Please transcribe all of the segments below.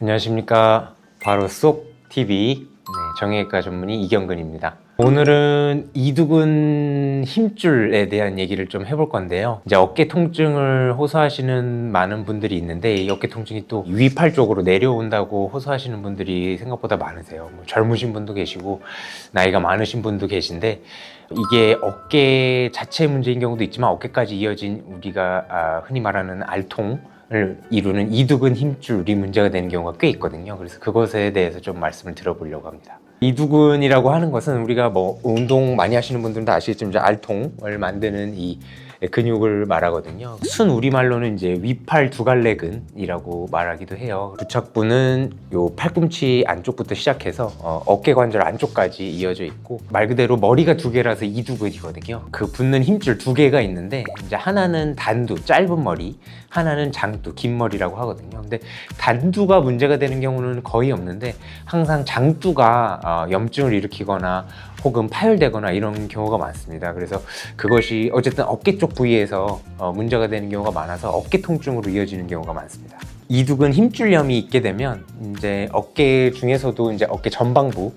안녕하십니까. 바로 쏙 TV 정형외과 전문의 이경근입니다. 오늘은 이두근 힘줄에 대한 얘기를 좀 해볼 건데요. 이제 어깨 통증을 호소하시는 많은 분들이 있는데 이 어깨 통증이 또 위팔 쪽으로 내려온다고 호소하시는 분들이 생각보다 많으세요. 젊으신 분도 계시고 나이가 많으신 분도 계신데 이게 어깨 자체 문제인 경우도 있지만 어깨까지 이어진 우리가 흔히 말하는 알통을 이루는 이두근 힘줄이 문제가 되는 경우가 꽤 있거든요. 그래서 그것에 대해서 좀 말씀을 드려보려고 합니다. 이두근이라고 하는 것은 우리가 운동 많이 하시는 분들은 다 아시겠지만 이제 알통을 만드는 이 근육을 말하거든요. 순 우리말로는 이제 위팔 두갈래근이라고 말하기도 해요. 부착부는 요 팔꿈치 안쪽부터 시작해서 어깨 관절 안쪽까지 이어져 있고 말 그대로 머리가 두 개라서 이두근이거든요. 그 붙는 힘줄 두 개가 있는데 이제 하나는 단두, 짧은 머리, 하나는 장두, 긴 머리라고 하거든요. 근데 단두가 문제가 되는 경우는 거의 없는데 항상 장두가 염증을 일으키거나 혹은 파열되거나 이런 경우가 많습니다. 그래서 그것이 어쨌든 어깨 쪽 부위에서 문제가 되는 경우가 많아서 어깨 통증으로 이어지는 경우가 많습니다. 이두근 힘줄염이 있게 되면 이제 어깨 중에서도 이제 어깨 전방부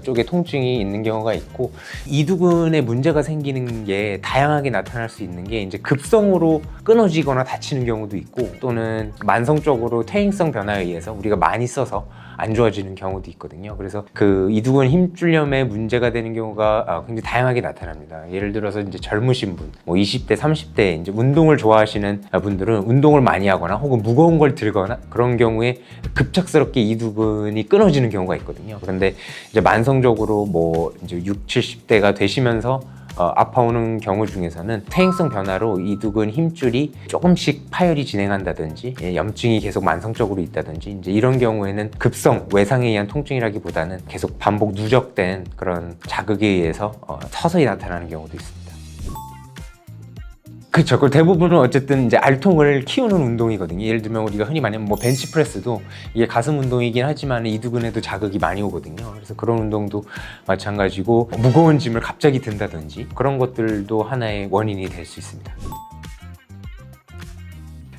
쪽에 통증이 있는 경우가 있고 이두근에 문제가 생기는 게 다양하게 나타날 수 있는 게 이제 급성으로 끊어지거나 다치는 경우도 있고 또는 만성적으로 퇴행성 변화에 의해서 우리가 많이 써서 안 좋아지는 경우도 있거든요. 그래서 그 이두근 힘줄염에 문제가 되는 경우가 굉장히 다양하게 나타납니다. 예를 들어서 이제 젊으신 분, 20대, 30대 이제 운동을 좋아하시는 분들은 운동을 많이 하거나 혹은 무거운 걸 들거나 그런 경우에 급작스럽게 이두근이 끊어지는 경우가 있거든요. 그런데 이제 만성적으로 이제 60, 70대가 되시면서 아파오는 경우 중에서는 퇴행성 변화로 이두근 힘줄이 조금씩 파열이 진행한다든지 염증이 계속 만성적으로 있다든지 이제 이런 경우에는 급성 외상에 의한 통증이라기보다는 계속 반복 누적된 그런 자극에 의해서 서서히 나타나는 경우도 있습니다. 그렇죠. 그 대부분은 어쨌든 이제 알통을 키우는 운동이거든요. 예를 들면 우리가 흔히 말하는 벤치프레스도 이게 가슴 운동이긴 하지만 이두근에도 자극이 많이 오거든요. 그래서 그런 운동도 마찬가지고 무거운 짐을 갑자기 든다든지 그런 것들도 하나의 원인이 될 수 있습니다.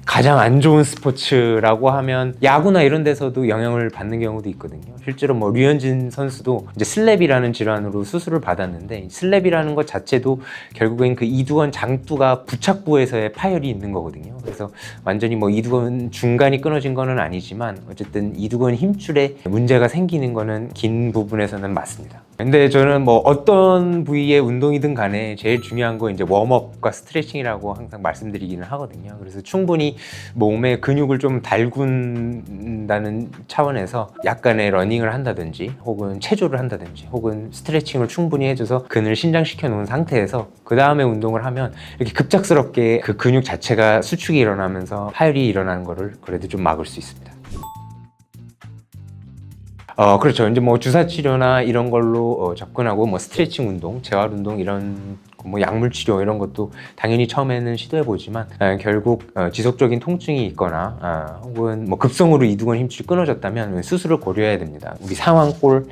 가장 안 좋은 스포츠라고 하면 야구나 이런 데서도 영향을 받는 경우도 있거든요. 실제로 류현진 선수도 이제 슬랩이라는 질환으로 수술을 받았는데 슬랩이라는 것 자체도 결국엔 그 이두근 장두가 부착부에서의 파열이 있는 거거든요. 그래서 완전히 이두근 중간이 끊어진 거는 아니지만 어쨌든 이두근 힘줄에 문제가 생기는 거는 긴 부분에서는 맞습니다. 근데 저는 어떤 부위의 운동이든 간에 제일 중요한 거 이제 웜업과 스트레칭이라고 항상 말씀드리기는 하거든요. 그래서 충분히 몸의 근육을 좀 달군다는 차원에서 약간의 러닝을 한다든지 혹은 체조를 한다든지 혹은 스트레칭을 충분히 해줘서 근을 신장시켜 놓은 상태에서 그 다음에 운동을 하면 이렇게 급작스럽게 그 근육 자체가 수축이 일어나면서 파열이 일어나는 거를 그래도 좀 막을 수 있습니다. 그렇죠. 이제 주사 치료나 이런 걸로 접근하고 스트레칭 운동, 재활 운동 이런 약물 치료 이런 것도 당연히 처음에는 시도해 보지만 결국 지속적인 통증이 있거나 혹은 급성으로 이두근 힘줄이 끊어졌다면 수술을 고려해야 됩니다. 우리 상완골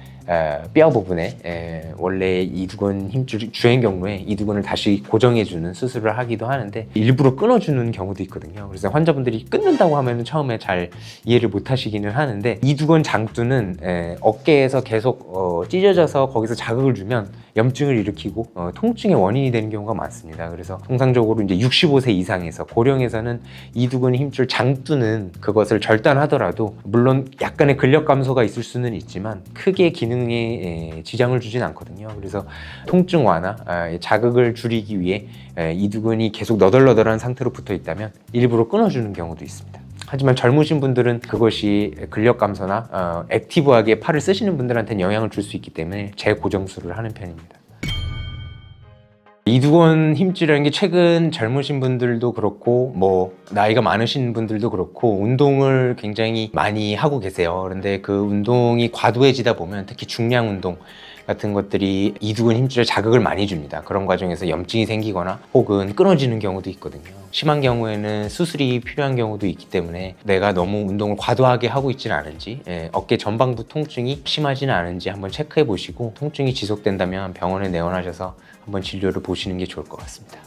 뼈 부분에 원래 이두근 힘줄 주행 경로에 이두근을 다시 고정해주는 수술을 하기도 하는데 일부러 끊어주는 경우도 있거든요. 그래서 환자분들이 끊는다고 하면 처음에 잘 이해를 못 하시기는 하는데 이두근 장두는 어깨에서 계속 찢어져서 거기서 자극을 주면 염증을 일으키고 통증의 원인이 되는 경우가 많습니다. 그래서 통상적으로 이제 65세 이상에서 고령에서는 이두근 힘줄 장두는 그것을 절단하더라도 물론 약간의 근력 감소가 있을 수는 있지만 크게 기능에 지장을 주진 않거든요. 그래서 통증 완화, 자극을 줄이기 위해 이두근이 계속 너덜너덜한 상태로 붙어 있다면 일부러 끊어주는 경우도 있습니다. 하지만 젊으신 분들은 그것이 근력 감소나 액티브하게 팔을 쓰시는 분들한테는 영향을 줄 수 있기 때문에 재고정술을 하는 편입니다. 이두근 힘줄이라는 게 최근 젊으신 분들도 그렇고 나이가 많으신 분들도 그렇고 운동을 굉장히 많이 하고 계세요. 그런데 그 운동이 과도해지다 보면 특히 중량 운동 같은 것들이 이두근 힘줄에 자극을 많이 줍니다. 그런 과정에서 염증이 생기거나 혹은 끊어지는 경우도 있거든요. 심한 경우에는 수술이 필요한 경우도 있기 때문에 내가 너무 운동을 과도하게 하고 있지는 않은지 어깨 전방부 통증이 심하지는 않은지 한번 체크해 보시고 통증이 지속된다면 병원에 내원하셔서 한번 진료를 보시는 게 좋을 것 같습니다.